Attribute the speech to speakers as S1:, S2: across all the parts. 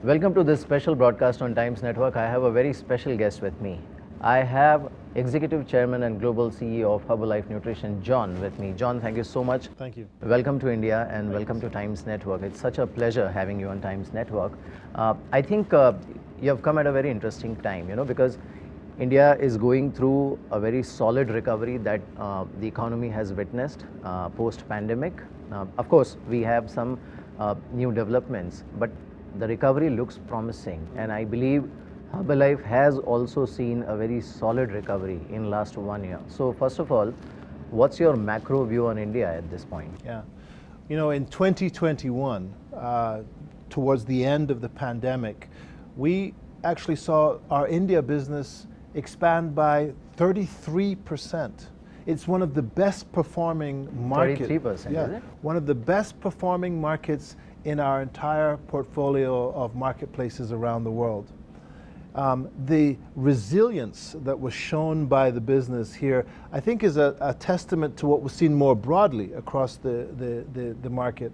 S1: Welcome to this special broadcast on Times Network. I have a very special guest with me. I have Executive Chairman and Global CEO of Herbalife Nutrition, John, with me. John, thank you so much.
S2: Thank you.
S1: Welcome to India and welcome to Times Network. It's such a pleasure having you on Times Network. I think you have come at a very interesting time, because India is going through a very solid recovery that the economy has witnessed post-pandemic. Of course, we have some new developments, but the recovery looks promising, and I believe Herbalife has also seen a very solid recovery in last 1 year. So first of all, what's your macro view on India at this point?
S2: Yeah. In 2021, towards the end of the pandemic, we actually saw our India business expand by 33%. It's one of the best performing markets.
S1: 33%,
S2: yeah,
S1: is it?
S2: one of the best performing markets in our entire portfolio of marketplaces around the world. The resilience that was shown by the business here, I think, is a testament to what was seen more broadly across the market.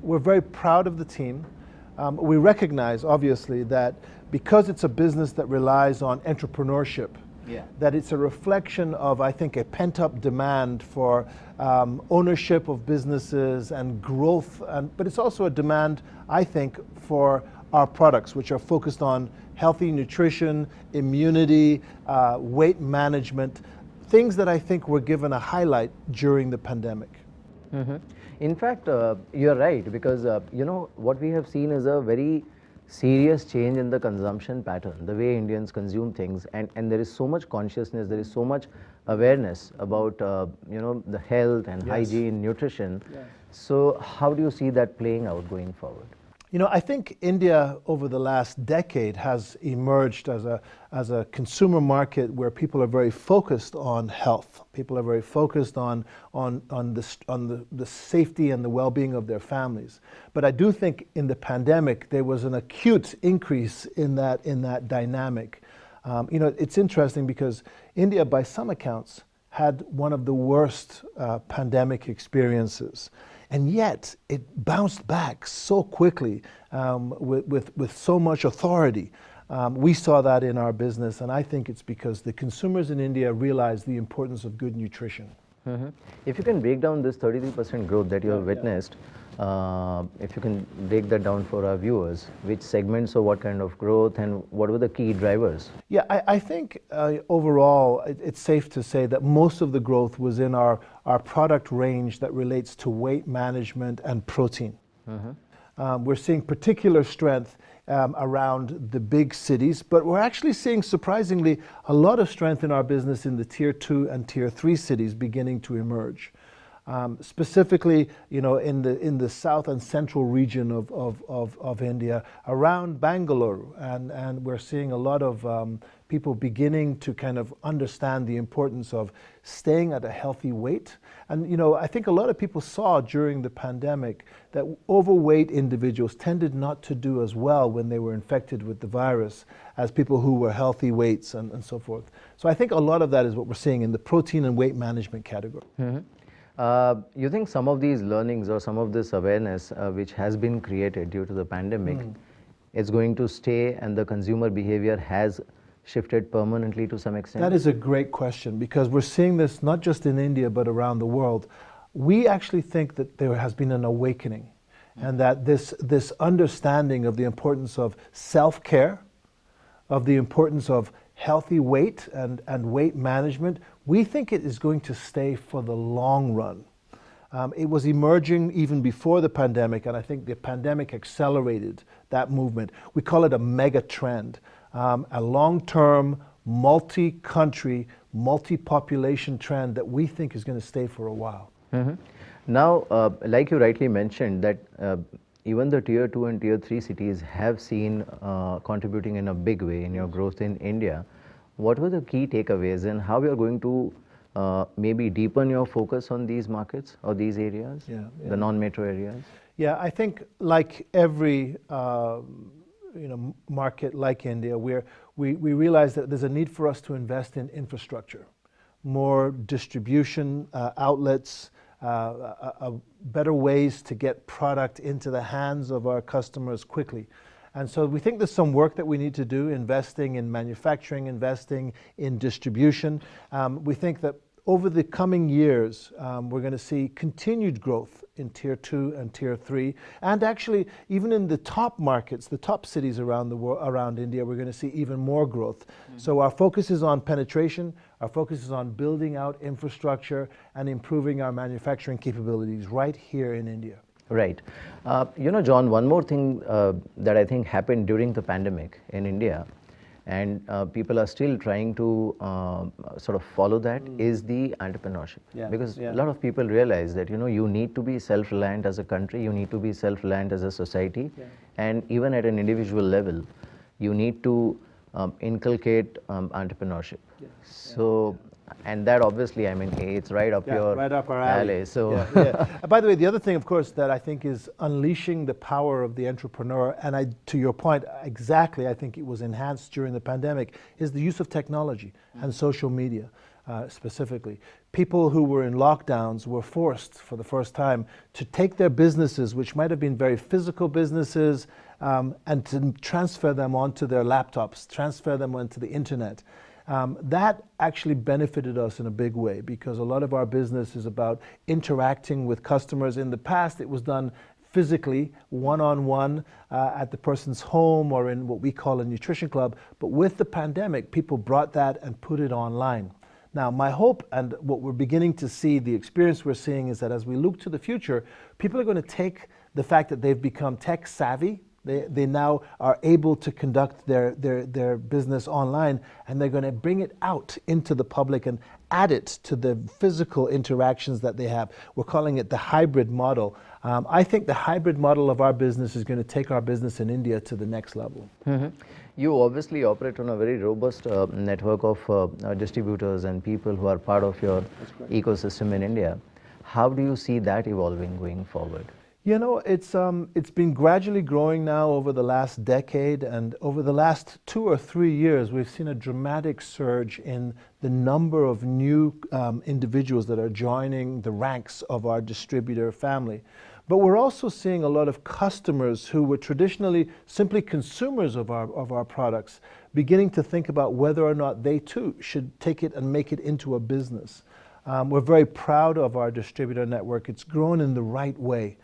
S2: We're very proud of the team. We recognize, obviously, that because it's a business that relies on entrepreneurship, that it's a reflection of, I think, a pent-up demand for ownership of businesses and growth, but it's also a demand, I think, for our products, which are focused on healthy nutrition, immunity, weight management, things that I think were given a highlight during the pandemic.
S1: Mm-hmm. In fact, you're right, because what we have seen is a very serious change in the consumption pattern, the way Indians consume things, and there is so much consciousness, there is so much awareness about the health and hygiene, nutrition.
S2: Yes.
S1: So how do you see that playing out going forward?
S2: I think India over the last decade has emerged as a consumer market where people are very focused on health. People are very focused on the safety and the well-being of their families. But I do think in the pandemic there was an acute increase in that dynamic. It's interesting because India, by some accounts, had one of the worst pandemic experiences. And yet it bounced back so quickly with so much authority. We saw that in our business, and I think it's because the consumers in India realize the importance of good nutrition.
S1: Mm-hmm. If you can break down this 33% growth that you have witnessed, if you can break that down for our viewers, which segments or what kind of growth and what were the key drivers?
S2: Yeah, I think overall it's safe to say that most of the growth was in our product range that relates to weight management and protein. Mm-hmm. We're seeing particular strength around the big cities, but we're actually seeing, surprisingly, a lot of strength in our business in the Tier 2 and Tier 3 cities beginning to emerge. Specifically, in the south and central region of India, around Bangalore, and we're seeing a lot of people beginning to kind of understand the importance of staying at a healthy weight. And I think a lot of people saw during the pandemic that overweight individuals tended not to do as well when they were infected with the virus as people who were healthy weights and so forth. So I think a lot of that is what we're seeing in the protein and weight management category.
S1: Mm-hmm. You think some of these learnings or some of this awareness which has been created due to the pandemic is going to stay, and the consumer behavior has shifted permanently to some extent?
S2: That is a great question, because we're seeing this not just in India but around the world. We actually think that there has been an awakening, and that this understanding of the importance of self-care, of the importance of healthy weight and weight management, we think it is going to stay for the long run. It was emerging even before the pandemic, and I think the pandemic accelerated that movement. We call it a mega trend, a long-term, multi-country, multi-population trend that we think is going to stay for a while.
S1: Mm-hmm. Now, like you rightly mentioned, that even the Tier 2 and Tier 3 cities have seen contributing in a big way in your growth in India. What were the key takeaways, and how you are going to maybe deepen your focus on these markets or these areas, the non-metro areas?
S2: Yeah, I think like every market like India, we realize that there's a need for us to invest in infrastructure, more distribution outlets, better ways to get product into the hands of our customers quickly. And so we think there's some work that we need to do, investing in manufacturing, investing in distribution. We think that over the coming years, we're going to see continued growth in Tier 2 and Tier 3. And actually, even in the top markets, the top cities around the world, around India, we're going to see even more growth. So our focus is on penetration, our focus is on building out infrastructure and improving our manufacturing capabilities right here in India.
S1: Right. John, one more thing that I think happened during the pandemic in India, and people are still trying to sort of follow that, is the entrepreneurship. Because a lot of people realize that, you need to be self-reliant as a country, you need to be self-reliant as a society, and even at an individual level, you need to inculcate entrepreneurship. So, and that obviously, I mean, it's right up your
S2: right up our alley.
S1: So,
S2: By the way, the other thing, of course, that I think is unleashing the power of the entrepreneur, and to your point, exactly, I think it was enhanced during the pandemic, is the use of technology and social media. Specifically, people who were in lockdowns were forced for the first time to take their businesses, which might have been very physical businesses, and to transfer them onto their laptops, transfer them onto the internet. That actually benefited us in a big way, because a lot of our business is about interacting with customers. In the past, it was done physically, one-on-one, at the person's home or in what we call a nutrition club. But with the pandemic, people brought that and put it online. Now, my hope, and what we're beginning to see, the experience we're seeing, is that as we look to the future, people are going to take the fact that they've become tech savvy. They now are able to conduct their business online, and they're going to bring it out into the public and add it to the physical interactions that they have. We're calling it the hybrid model. I think the hybrid model of our business is going to take our business in India to the next level.
S1: You obviously operate on a very robust network of distributors and people who are part of your ecosystem in India. How do you see that evolving going forward?
S2: It's been gradually growing now over the last decade, and over the last 2 or 3 years, we've seen a dramatic surge in the number of new individuals that are joining the ranks of our distributor family. But we're also seeing a lot of customers who were traditionally simply consumers of our products beginning to think about whether or not they too should take it and make it into a business. We're very proud of our distributor network. It's grown in the right way.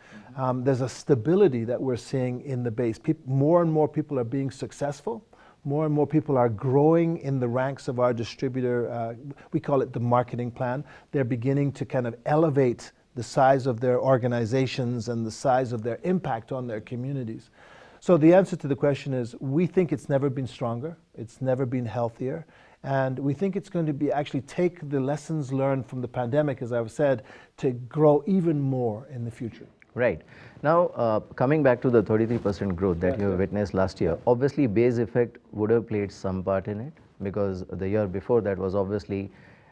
S2: There's a stability that we're seeing in the base. More and more people are being successful. More and more people are growing in the ranks of our distributor. We call it the marketing plan. They're beginning to kind of elevate the size of their organizations and the size of their impact on their communities. So the answer to the question is, we think it's never been stronger. It's never been healthier. And we think it's going to be actually take the lessons learned from the pandemic, as I've said, to grow even more in the future.
S1: Right. Now, coming back to the 33% growth that you witnessed last year, obviously base effect would have played some part in it, because the year before that was obviously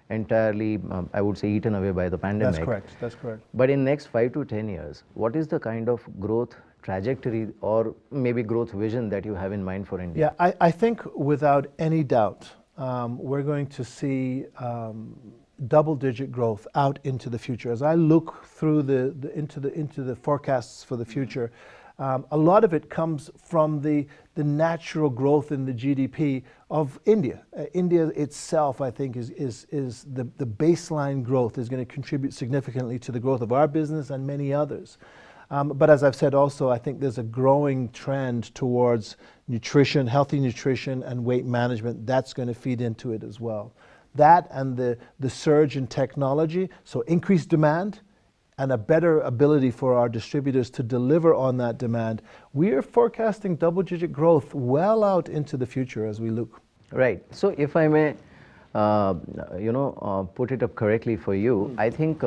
S1: entirely, I would say, eaten away by the pandemic.
S2: That's correct.
S1: But in next 5 to 10 years, what is the kind of growth trajectory or maybe growth vision that you have in mind for India?
S2: Yeah, I think without any doubt, we're going to see double-digit growth out into the future. As I look through into the forecasts for the future, a lot of it comes from the natural growth in the GDP of India. India itself, I think, is the baseline growth is going to contribute significantly to the growth of our business and many others. But as I've said also, I think there's a growing trend towards nutrition, healthy nutrition and weight management. That's going to feed into it as well. That and the surge in technology, so increased demand and a better ability for our distributors to deliver on that demand. We are forecasting double-digit growth well out into the future as we look.
S1: Right. So if I may, put it up correctly for you, I think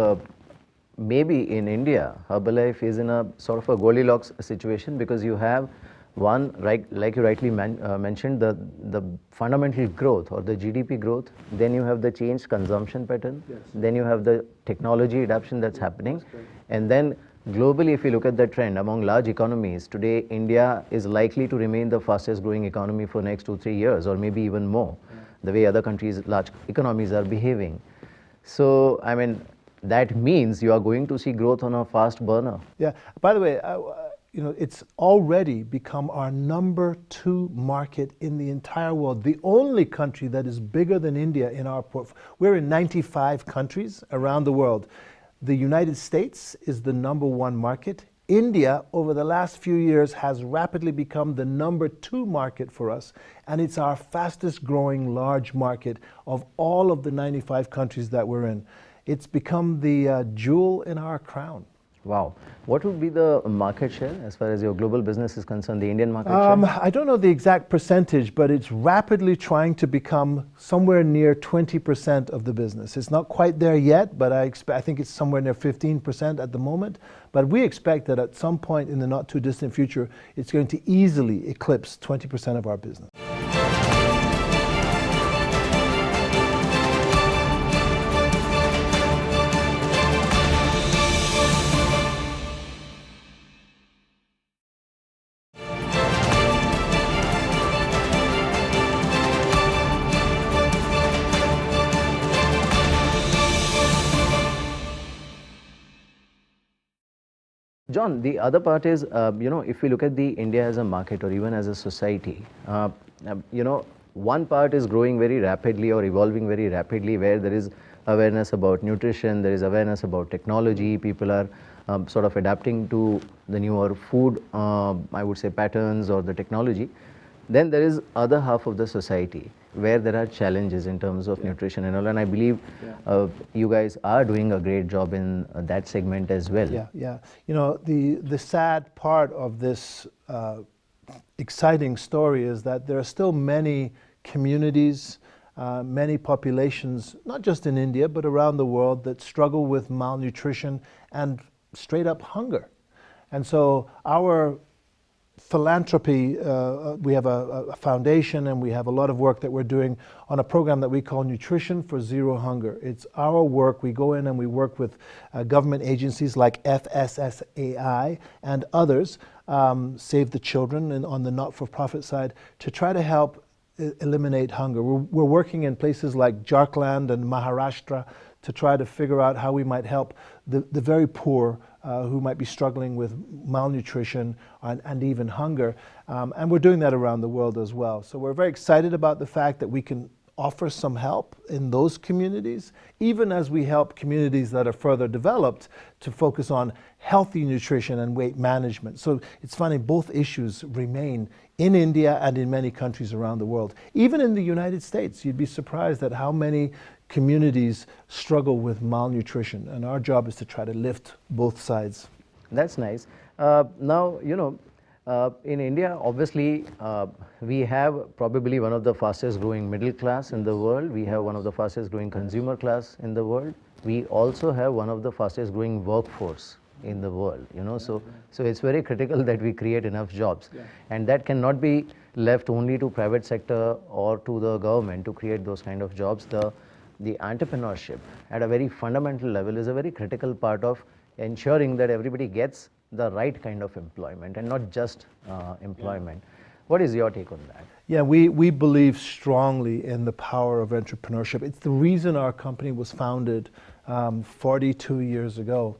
S1: maybe in India, Herbalife is in a sort of a Goldilocks situation, because you have one, like you rightly mentioned, the fundamental growth or the GDP growth, then you have the changed consumption pattern, then you have the technology adoption that's happening, and then globally, if you look at the trend among large economies, today India is likely to remain the fastest growing economy for next 2-3 years, or maybe even more, the way other countries, large economies are behaving. So, I mean, that means you are going to see growth on a fast burner.
S2: Yeah. By the way, it's already become our #2 market in the entire world. The only country that is bigger than India in our portfolio. We're in 95 countries around the world. The United States is the #1 market. India, over the last few years, has rapidly become the #2 market for us, and it's our fastest growing large market of all of the 95 countries that we're in. It's become the jewel in our crown.
S1: Wow. What would be the market share as far as your global business is concerned, the Indian market share?
S2: I don't know the exact percentage, but it's rapidly trying to become somewhere near 20% of the business. It's not quite there yet, but I think it's somewhere near 15% at the moment. But we expect that at some point in the not too distant future, it's going to easily eclipse 20% of our business.
S1: John, the other part is, if we look at the India as a market or even as a society, one part is growing very rapidly or evolving very rapidly, where there is awareness about nutrition, there is awareness about technology, people are sort of adapting to the newer food, I would say, patterns or the technology. Then there is other half of the society where there are challenges in terms of nutrition and all, and I believe you guys are doing a great job in that segment as well.
S2: Yeah. The sad part of this exciting story is that there are still many communities, many populations, not just in India, but around the world, that struggle with malnutrition and straight up hunger. And so our philanthropy, we have a foundation, and we have a lot of work that we're doing on a program that we call Nutrition for Zero Hunger. It's our work. We go in and we work with government agencies like FSSAI and others, Save the Children, and on the not-for-profit side, to try to help eliminate hunger. We're working in places like Jharkhand and Maharashtra to try to figure out how we might help the very poor who might be struggling with malnutrition and even hunger. And we're doing that around the world as well. So we're very excited about the fact that we can offer some help in those communities, even as we help communities that are further developed to focus on healthy nutrition and weight management. So it's funny, both issues remain in India and in many countries around the world. Even in the United States, you'd be surprised at how many communities struggle with malnutrition, and our job is to try to lift both sides.
S1: That's nice. Now, in India, obviously, we have probably one of the fastest growing middle class in the world. We have one of the fastest growing consumer class in the world. We also have one of the fastest growing workforce in the world, so it's very critical that we create enough jobs. And that cannot be left only to private sector or to the government to create those kind of jobs. The entrepreneurship at a very fundamental level is a very critical part of ensuring that everybody gets the right kind of employment and not just employment. What is your take on that?
S2: Yeah, we believe strongly in the power of entrepreneurship. It's the reason our company was founded 42 years ago.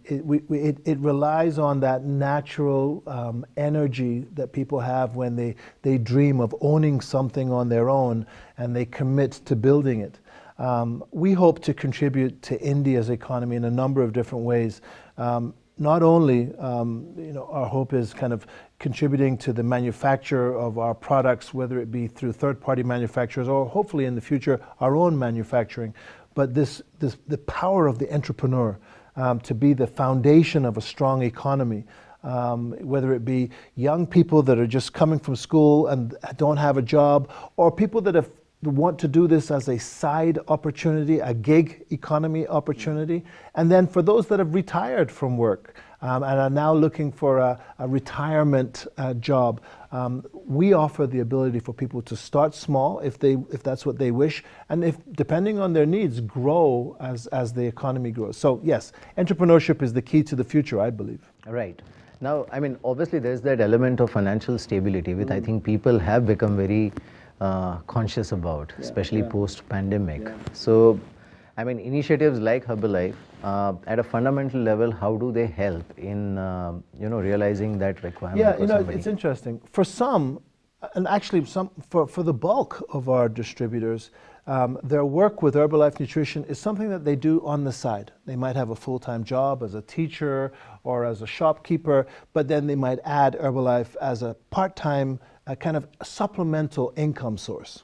S2: It relies on that natural energy that people have when they dream of owning something on their own and they commit to building it. We hope to contribute to India's economy in a number of different ways. Not only, our hope is kind of contributing to the manufacture of our products, whether it be through third-party manufacturers or hopefully in the future our own manufacturing, but the power of the entrepreneur. To be the foundation of a strong economy, whether it be young people that are just coming from school and don't have a job, or people that want to do this as a side opportunity, a gig economy opportunity, and then for those that have retired from work and are now looking for a retirement job, we offer the ability for people to start small if that's what they wish, and if depending on their needs, grow as the economy grows. So yes, entrepreneurship is the key to the future, I believe.
S1: Right. Now, I mean, obviously there's that element of financial stability, which I think people have become very conscious about, especially post-pandemic. So, I mean, initiatives like Herbalife, at a fundamental level, how do they help in, realizing that requirement
S2: Yeah,
S1: for somebody?
S2: it's interesting. For some, and actually for the bulk of our distributors, their work with Herbalife Nutrition is something that they do on the side. They might have a full-time job as a teacher or as a shopkeeper, but then they might add Herbalife as a part-time kind of supplemental income source.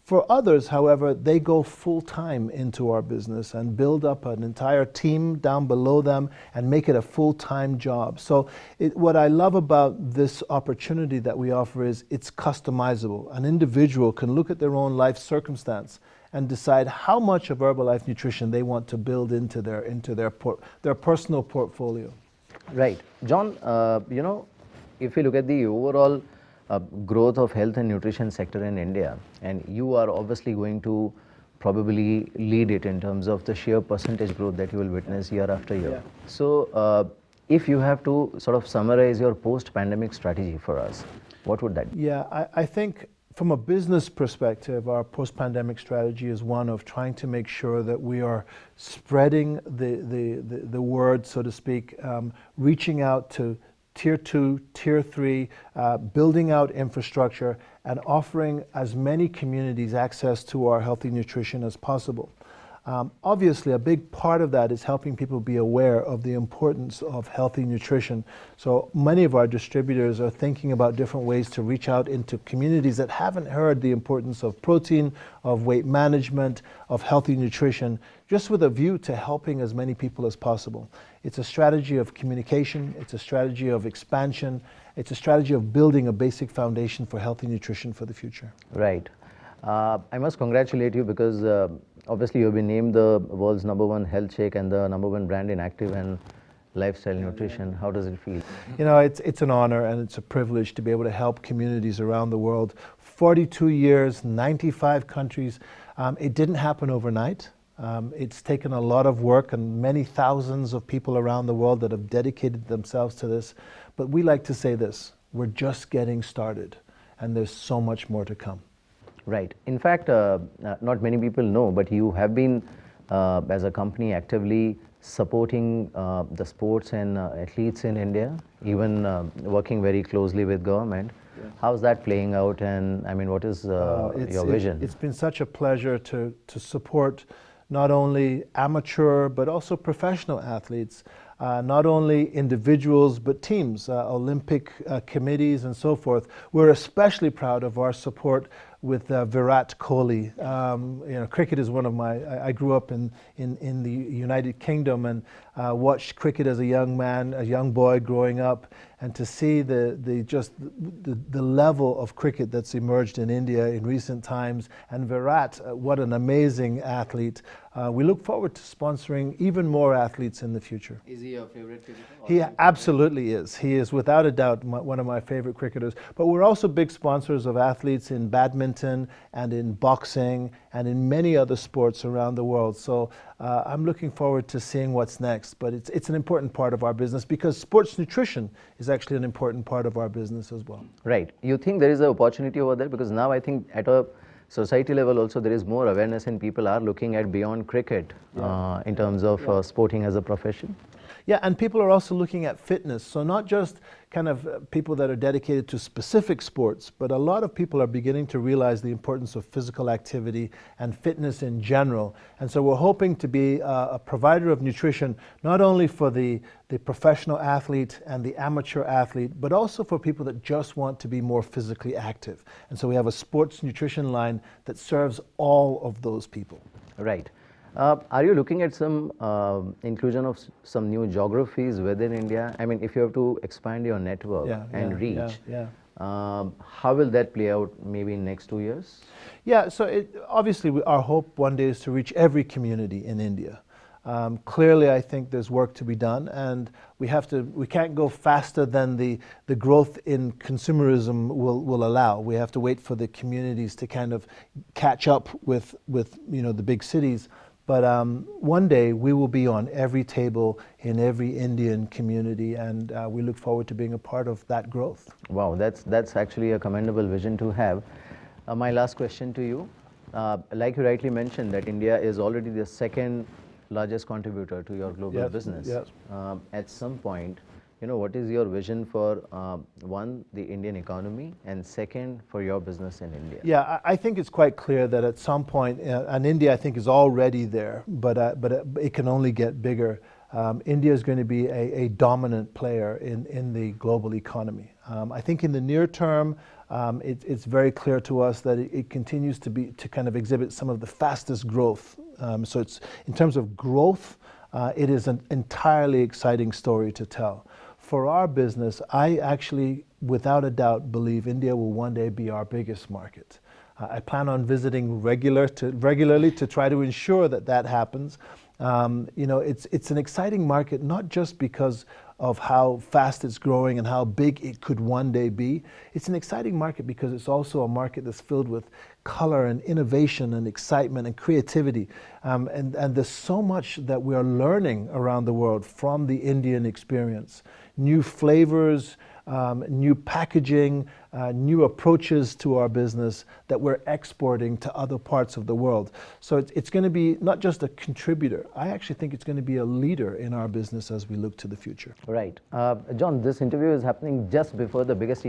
S2: For others, however, they go full-time into our business and build up an entire team down below them and make it a full-time job. So what I love about this opportunity that we offer is it's customizable. An individual can look at their own life circumstance and decide how much of Herbalife Nutrition they want to build into their personal portfolio.
S1: Right. John, if you look at the overall growth of health and nutrition sector in India, and you are obviously going to probably lead it in terms of the sheer percentage growth that you will witness year after year.
S2: Yeah.
S1: So, if you have to sort of summarize your post-pandemic strategy for us, what would that be?
S2: Yeah, I think from a business perspective, our post-pandemic strategy is one of trying to make sure that we are spreading the word, so to speak, reaching out to Tier 2, Tier 3, building out infrastructure and offering as many communities access to our healthy nutrition as possible. Obviously, a big part of that is helping people be aware of the importance of healthy nutrition. So many of our distributors are thinking about different ways to reach out into communities that haven't heard the importance of protein, of weight management, of healthy nutrition, just with a view to helping as many people as possible. It's a strategy of communication, it's a strategy of expansion, it's a strategy of building a basic foundation for healthy nutrition for the future.
S1: Right. I must congratulate you because obviously you've been named the world's #1 health shake and the #1 brand in active and lifestyle nutrition. How does it feel?
S2: It's an honor and it's a privilege to be able to help communities around the world. 42 years, 95 countries. It didn't happen overnight. It's taken a lot of work and many thousands of people around the world that have dedicated themselves to this. But we like to say this, we're just getting started and there's so much more to come.
S1: Right. In fact, not many people know, but you have been, as a company, actively supporting the sports and athletes in India, even working very closely with government. Yeah. How's that playing out, and I mean, what is your vision?
S2: It's been such a pleasure to support not only amateur but also professional athletes, not only individuals but teams, Olympic committees and so forth. We're especially proud of our support with Virat Kohli. Cricket is one of I grew up in the United Kingdom and watched cricket as a young man, a young boy growing up, and to see the level of cricket that's emerged in India in recent times. And Virat, what an amazing athlete. We look forward to sponsoring even more athletes in the future.
S1: Is he your favorite cricketer?
S2: He absolutely is. He is without a doubt one of my favorite cricketers. But we're also big sponsors of athletes in badminton and in boxing and in many other sports around the world. So I'm looking forward to seeing what's next. But it's an important part of our business because sports nutrition is actually an important part of our business as well.
S1: Right. You think there is an opportunity over there? Because now I think at a society level also there is more awareness and people are looking at beyond cricket in terms of sporting as a profession.
S2: Yeah, and people are also looking at fitness. So not just kind of people that are dedicated to specific sports, but a lot of people are beginning to realize the importance of physical activity and fitness in general. And so we're hoping to be a provider of nutrition, not only for the professional athlete and the amateur athlete, but also for people that just want to be more physically active. And so we have a sports nutrition line that serves all of those people.
S1: Right. Are you looking at some inclusion of some new geographies within India? I mean, if you have to expand your network and reach, how will that play out maybe in next 2 years?
S2: Yeah, so obviously our hope one day is to reach every community in India. Clearly, I think there's work to be done, and we can't go faster than the growth in consumerism will allow. We have to wait for the communities to kind of catch up with the big cities. But one day we will be on every table in every Indian community, and we look forward to being a part of that growth.
S1: Wow, that's actually a commendable vision to have. My last question to you. Like you rightly mentioned, that India is already the second largest contributor to your global
S2: Yes,
S1: business.
S2: yes.
S1: At some point, what is your vision for one, the Indian economy, and second, for your business in India?
S2: Yeah, I think it's quite clear that at some point, and India I think is already there, but it can only get bigger. India is going to be a dominant player in the global economy. I think in the near term, it's very clear to us that it continues to kind of exhibit some of the fastest growth. So it's in terms of growth, it is an entirely exciting story to tell. For our business, I actually, without a doubt, believe India will one day be our biggest market. I plan on visiting regularly to try to ensure that happens. It's an exciting market, not just because of how fast it's growing and how big it could one day be. It's an exciting market because it's also a market that's filled with color and innovation and excitement and creativity. And there's so much that we're learning around the world from the Indian experience. New flavors, new packaging, new approaches to our business that we're exporting to other parts of the world. So it's going to be not just a contributor, I actually think it's going to be a leader in our business as we look to the future.
S1: Right. John, this interview is happening just before the biggest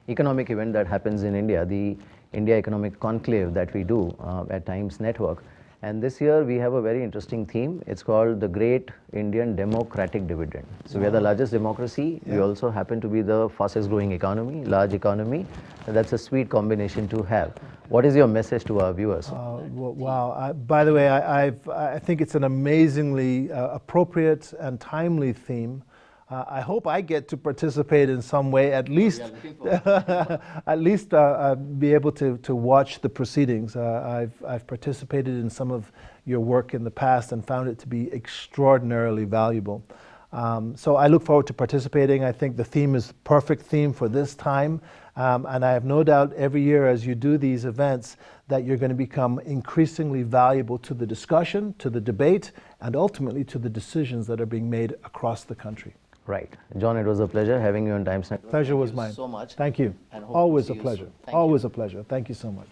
S1: economic event that happens in India, the India Economic Conclave that we do at Times Network. And this year we have a very interesting theme. It's called the Great Indian Democratic Dividend. So we are the largest democracy. Yeah. We also happen to be the fastest growing economy, large economy. So that's a sweet combination to have. What is your message to our viewers?
S2: Wow. By the way, I think it's an amazingly appropriate and timely theme. I hope I get to participate in some way, at least, at least be able to watch the proceedings. I've participated in some of your work in the past and found it to be extraordinarily valuable. So I look forward to participating. I think the theme is the perfect theme for this time. And I have no doubt every year as you do these events that you're going to become increasingly valuable to the discussion, to the debate, and ultimately to the decisions that are being made across the country.
S1: Right. John, it was a pleasure having you on Times Network.
S2: Pleasure was mine.
S1: Thank you so much.
S2: Thank you. Always a pleasure. Always a pleasure. Thank you so much.